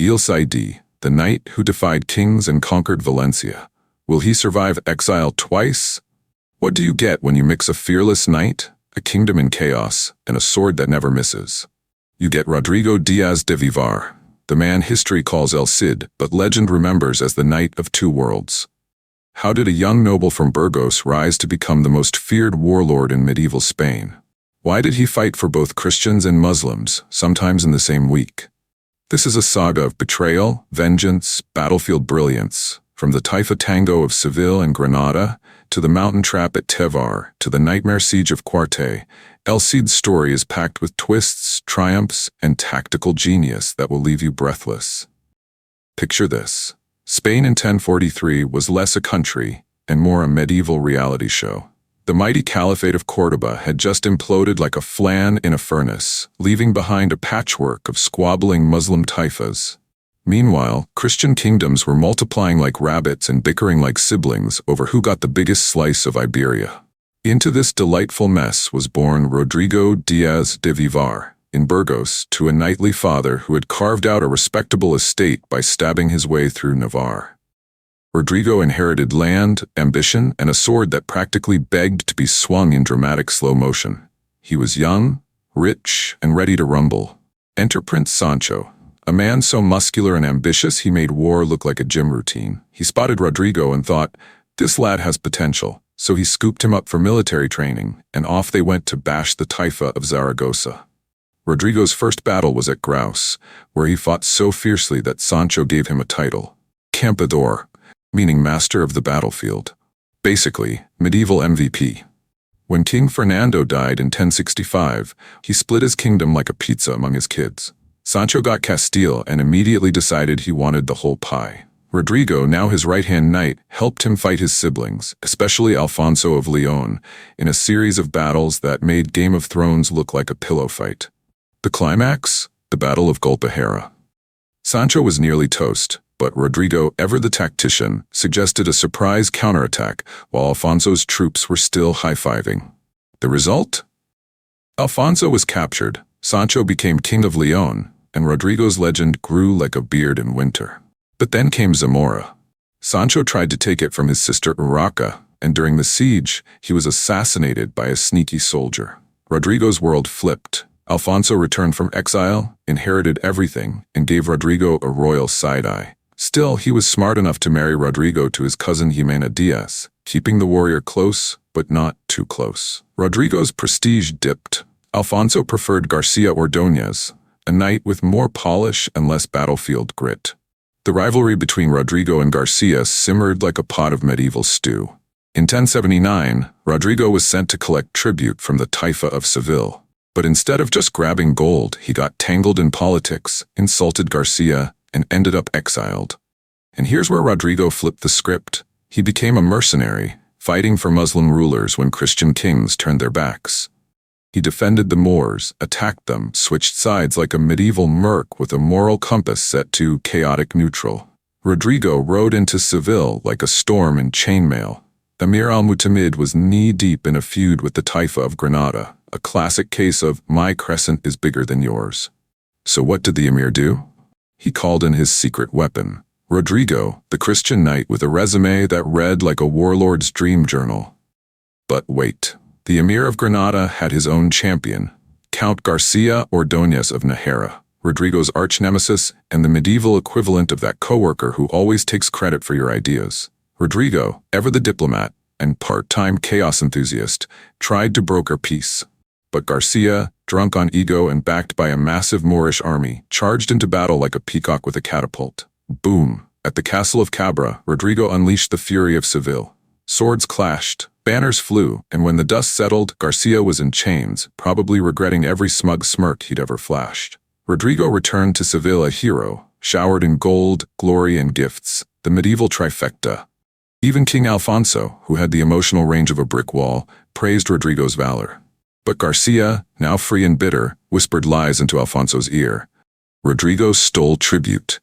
El CID, the knight who defied kings and conquered Valencia. Will he survive exile twice? What do you get when you mix a fearless knight, a kingdom in chaos, and a sword that never misses? You get Rodrigo Díaz de Vivar, the man history calls El Cid, but legend remembers as the Knight of Two Worlds. How did a young noble from Burgos rise to become the most feared warlord in medieval Spain? Why did he fight for both Christians and Muslims, sometimes in the same week? This is a saga of betrayal, vengeance, battlefield brilliance, from the Taifa Tango of Seville and Granada, to the mountain trap at Tevar, to the Nightmare Siege of Cuarte. El Cid's story is packed with twists, triumphs, and tactical genius that will leave you breathless. Picture this. Spain in 1043 was less a country and more a medieval reality show. The mighty Caliphate of Córdoba had just imploded like a flan in a furnace, leaving behind a patchwork of squabbling Muslim taifas. Meanwhile, Christian kingdoms were multiplying like rabbits and bickering like siblings over who got the biggest slice of Iberia. Into this delightful mess was born Rodrigo Díaz de Vivar, in Burgos, to a knightly father who had carved out a respectable estate by stabbing his way through Navarre. Rodrigo inherited land, ambition, and a sword that practically begged to be swung in dramatic slow motion. He was young, rich, and ready to rumble. Enter Prince Sancho, a man so muscular and ambitious he made war look like a gym routine. He spotted Rodrigo and thought, "This lad has potential," so he scooped him up for military training, and off they went to bash the Taifa of Zaragoza. Rodrigo's first battle was at Graus, where he fought so fiercely that Sancho gave him a title, Campeador, meaning master of the battlefield. Basically, medieval MVP. When King Fernando died in 1065, he split his kingdom like a pizza among his kids. Sancho got Castile and immediately decided he wanted the whole pie. Rodrigo, now his right-hand knight, helped him fight his siblings, especially Alfonso of Leon, in a series of battles that made Game of Thrones look like a pillow fight. The climax? The Battle of Golpejara. Sancho was nearly toast, but Rodrigo, ever the tactician, suggested a surprise counterattack while Alfonso's troops were still high-fiving. The result? Alfonso was captured, Sancho became King of Leon, and Rodrigo's legend grew like a beard in winter. But then came Zamora. Sancho tried to take it from his sister Urraca, and during the siege, he was assassinated by a sneaky soldier. Rodrigo's world flipped. Alfonso returned from exile, inherited everything, and gave Rodrigo a royal side-eye. Still, he was smart enough to marry Rodrigo to his cousin Jimena Diaz, keeping the warrior close, but not too close. Rodrigo's prestige dipped. Alfonso preferred Garcia Ordóñez, a knight with more polish and less battlefield grit. The rivalry between Rodrigo and Garcia simmered like a pot of medieval stew. In 1079, Rodrigo was sent to collect tribute from the Taifa of Seville. But instead of just grabbing gold, he got tangled in politics, insulted Garcia, and ended up exiled. And here's where Rodrigo flipped the script. He became a mercenary, fighting for Muslim rulers when Christian kings turned their backs. He defended the Moors, attacked them, switched sides like a medieval merc with a moral compass set to chaotic neutral. Rodrigo rode into Seville like a storm in chainmail. Emir al-Mutamid was knee-deep in a feud with the Taifa of Granada, a classic case of my crescent is bigger than yours. So what did the emir do? He called in his secret weapon, Rodrigo, the Christian knight with a resume that read like a warlord's dream journal. But wait. The Emir of Granada had his own champion, Count Garcia Ordóñez of Nájera, Rodrigo's arch-nemesis and the medieval equivalent of that coworker who always takes credit for your ideas. Rodrigo, ever the diplomat and part-time chaos enthusiast, tried to broker peace. But Garcia, drunk on ego and backed by a massive Moorish army, charged into battle like a peacock with a catapult. Boom! At the castle of Cabra, Rodrigo unleashed the fury of Seville. Swords clashed. Banners flew, and when the dust settled, Garcia was in chains, probably regretting every smug smirk he'd ever flashed. Rodrigo returned to Seville a hero, showered in gold, glory, and gifts, the medieval trifecta. Even King Alfonso, who had the emotional range of a brick wall, praised Rodrigo's valor. But Garcia, now free and bitter, whispered lies into Alfonso's ear. Rodrigo stole tribute.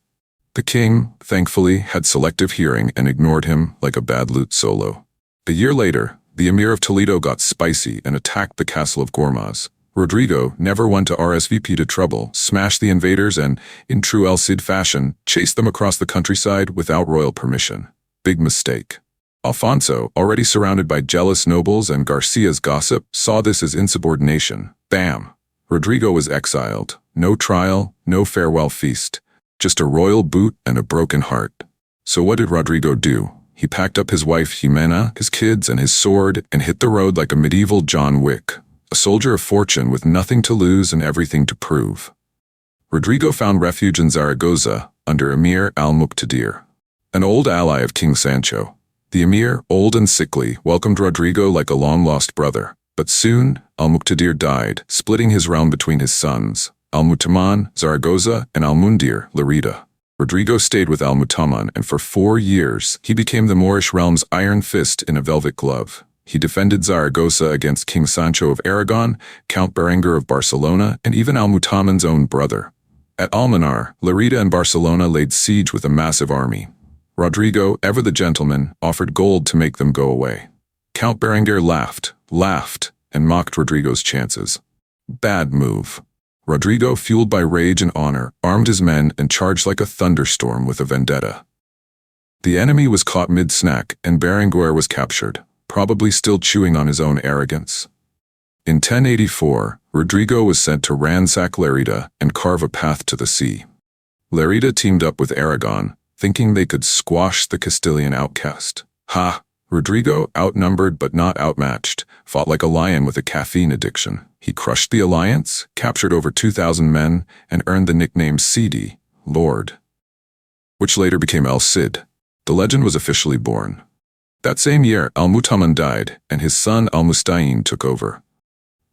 The king, thankfully, had selective hearing and ignored him like a bad lute solo. A year later, the Emir of Toledo got spicy and attacked the castle of Gormaz. Rodrigo, never one to RSVP to trouble, smashed the invaders and, in true El Cid fashion, chased them across the countryside without royal permission. Big mistake. Alfonso, already surrounded by jealous nobles and Garcia's gossip, saw this as insubordination. Bam! Rodrigo was exiled. No trial, no farewell feast. Just a royal boot and a broken heart. So what did Rodrigo do? He packed up his wife Jimena, his kids, and his sword, and hit the road like a medieval John Wick. A soldier of fortune with nothing to lose and everything to prove. Rodrigo found refuge in Zaragoza, under Emir al-Muqtadir, an old ally of King Sancho. The emir, old and sickly, welcomed Rodrigo like a long-lost brother. But soon, al-Muqtadir died, splitting his realm between his sons, al-Mutaman, Zaragoza, and al-Mundir, Lerida. Rodrigo stayed with al-Mutaman, and for 4 years, he became the Moorish realm's iron fist in a velvet glove. He defended Zaragoza against King Sancho of Aragon, Count Berenguer of Barcelona, and even al-Mutaman's own brother. At Almenar, Lerida and Barcelona laid siege with a massive army. Rodrigo, ever the gentleman, offered gold to make them go away. Count Berenguer laughed, and mocked Rodrigo's chances. Bad move. Rodrigo, fueled by rage and honor, armed his men and charged like a thunderstorm with a vendetta. The enemy was caught mid-snack, and Berenguer was captured, probably still chewing on his own arrogance. In 1084, Rodrigo was sent to ransack Lerida and carve a path to the sea. Lerida teamed up with Aragon, thinking they could squash the Castilian outcast. Ha! Rodrigo, outnumbered but not outmatched, fought like a lion with a caffeine addiction. He crushed the alliance, captured over 2,000 men, and earned the nickname CID, Lord, which later became El Cid. The legend was officially born. That same year, al-Mutaman died, and his son al-Musta'in took over.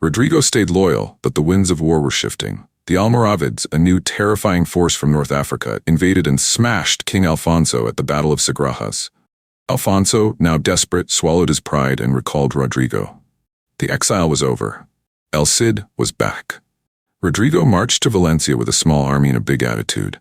Rodrigo stayed loyal, but the winds of war were shifting. The Almoravids, a new terrifying force from North Africa, invaded and smashed King Alfonso at the Battle of Sagrajas. Alfonso, now desperate, swallowed his pride and recalled Rodrigo. The exile was over. El Cid was back. Rodrigo marched to Valencia with a small army and a big attitude.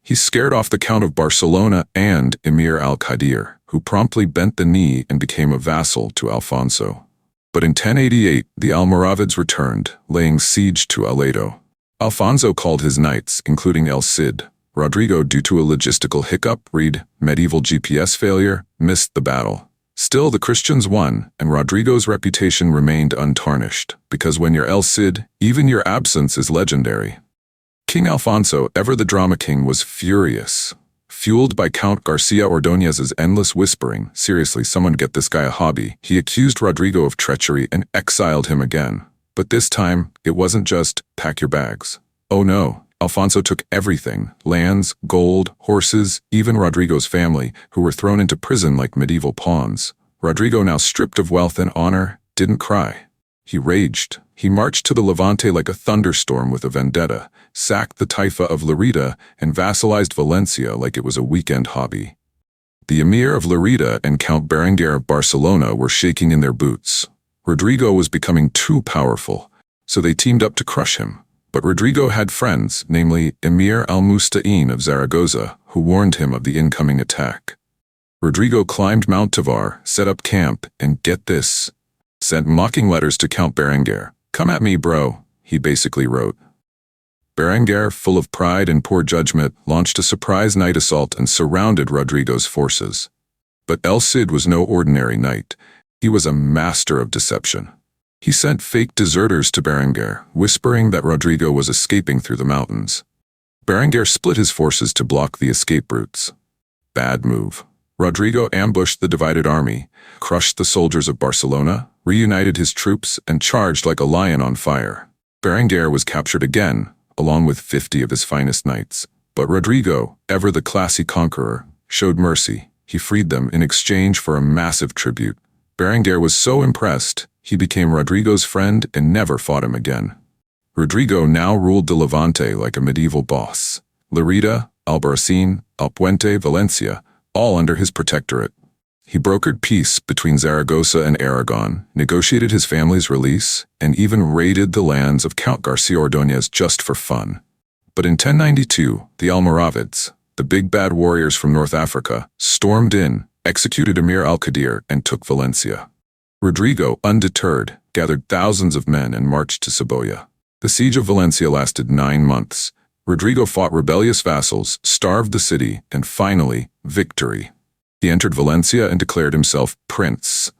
He scared off the Count of Barcelona and Emir al-Qadir, who promptly bent the knee and became a vassal to Alfonso. But in 1088, the Almoravids returned, laying siege to Aledo. Alfonso called his knights, including El Cid. Rodrigo, due to a logistical hiccup, read medieval GPS failure, missed the battle. Still, the Christians won, and Rodrigo's reputation remained untarnished, because when you're El Cid, even your absence is legendary. King Alfonso, ever the drama king, was furious. Fueled by Count Garcia Ordóñez's endless whispering, seriously, someone get this guy a hobby, he accused Rodrigo of treachery and exiled him again. But this time, it wasn't just, pack your bags. Oh no, Alfonso took everything, lands, gold, horses, even Rodrigo's family, who were thrown into prison like medieval pawns. Rodrigo, now stripped of wealth and honor, didn't cry. He raged. He marched to the Levante like a thunderstorm with a vendetta, sacked the Taifa of Lerida, and vassalized Valencia like it was a weekend hobby. The Emir of Lerida and Count Berenguer of Barcelona were shaking in their boots. Rodrigo was becoming too powerful, so they teamed up to crush him. But Rodrigo had friends, namely Emir al-Musta'in of Zaragoza, who warned him of the incoming attack. Rodrigo climbed Mount Tevar, set up camp, and get this, sent mocking letters to Count Berenguer. "Come at me, bro," he basically wrote. Berenguer, full of pride and poor judgment, launched a surprise night assault and surrounded Rodrigo's forces. But El Cid was no ordinary knight. He was a master of deception. He sent fake deserters to Berenguer, whispering that Rodrigo was escaping through the mountains. Berenguer split his forces to block the escape routes. Bad move. Rodrigo ambushed the divided army, crushed the soldiers of Barcelona, reunited his troops, and charged like a lion on fire. Berenguer was captured again, along with 50 of his finest knights. But Rodrigo, ever the classy conqueror, showed mercy. He freed them in exchange for a massive tribute. Berenguer was so impressed, he became Rodrigo's friend and never fought him again. Rodrigo now ruled the Levante like a medieval boss. Lerida, Albarracin, Alpuente, Valencia, all under his protectorate. He brokered peace between Zaragoza and Aragon, negotiated his family's release, and even raided the lands of Count Garcia Ordóñez just for fun. But in 1092, the Almoravids, the big bad warriors from North Africa, stormed in, executed Emir al-Qadir, and took Valencia. Rodrigo, undeterred, gathered thousands of men and marched to Seville. The siege of Valencia lasted 9 months. Rodrigo fought rebellious vassals, starved the city, and finally, victory. He entered Valencia and declared himself prince.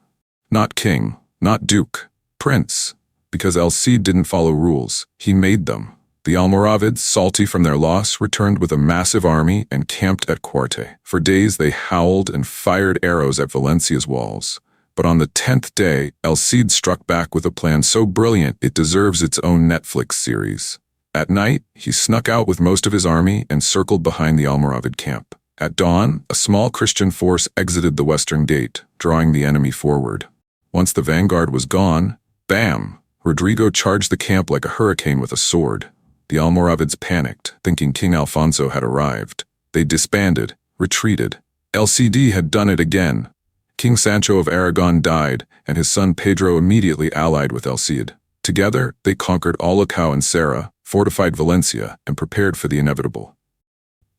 Not king, not duke, prince. Because El Cid didn't follow rules, he made them. The Almoravids, salty from their loss, returned with a massive army and camped at Cuarte. For days they howled and fired arrows at Valencia's walls. But on the 10th day, El Cid struck back with a plan so brilliant it deserves its own Netflix series. At night, he snuck out with most of his army and circled behind the Almoravid camp. At dawn, a small Christian force exited the western gate, drawing the enemy forward. Once the vanguard was gone, bam! Rodrigo charged the camp like a hurricane with a sword. The Almoravids panicked, thinking King Alfonso had arrived. They disbanded, retreated. El Cid had done it again. King Sancho of Aragon died, and his son Pedro immediately allied with El Cid. Together, they conquered Olocau and Serra, fortified Valencia, and prepared for the inevitable.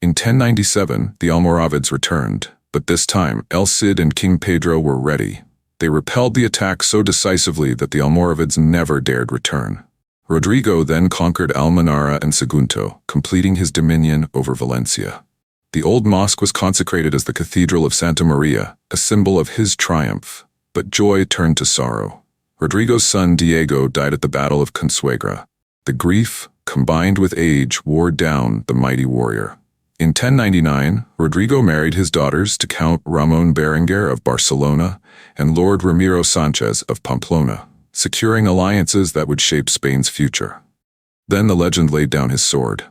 In 1097, the Almoravids returned, but this time El Cid and King Pedro were ready. They repelled the attack so decisively that the Almoravids never dared return. Rodrigo then conquered Almenara and Sagunto, completing his dominion over Valencia. The old mosque was consecrated as the Cathedral of Santa Maria, a symbol of his triumph, but joy turned to sorrow. Rodrigo's son Diego died at the Battle of Consuegra. The grief, combined with age, wore down the mighty warrior. In 1099, Rodrigo married his daughters to Count Ramon Berenguer of Barcelona and Lord Ramiro Sanchez of Pamplona, securing alliances that would shape Spain's future. Then the legend laid down his sword.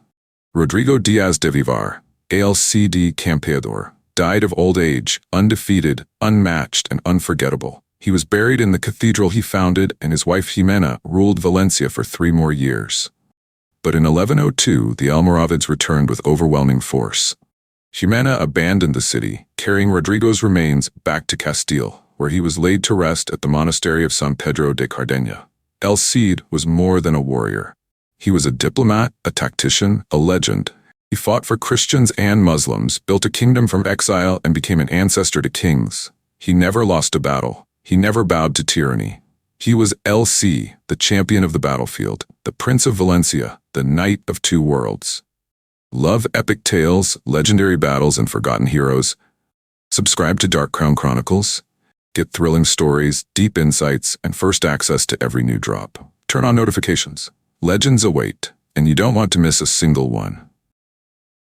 Rodrigo Díaz de Vivar, El Cid Campeador, died of old age, undefeated, unmatched, and unforgettable. He was buried in the cathedral he founded, and his wife Jimena ruled Valencia for 3 more years. But in 1102, the Almoravids returned with overwhelming force. Jimena abandoned the city, carrying Rodrigo's remains back to Castile, where he was laid to rest at the monastery of San Pedro de Cardeña. El Cid was more than a warrior. He was a diplomat, a tactician, a legend. He fought for Christians and Muslims, built a kingdom from exile, and became an ancestor to kings. He never lost a battle. He never bowed to tyranny. He was El Cid, the champion of the battlefield, the Prince of Valencia, the Knight of 2 worlds. Love epic tales, legendary battles, and forgotten heroes? Subscribe to Dark Crown Chronicles. Get thrilling stories, deep insights, and first access to every new drop. Turn on notifications. Legends await, and you don't want to miss a single one.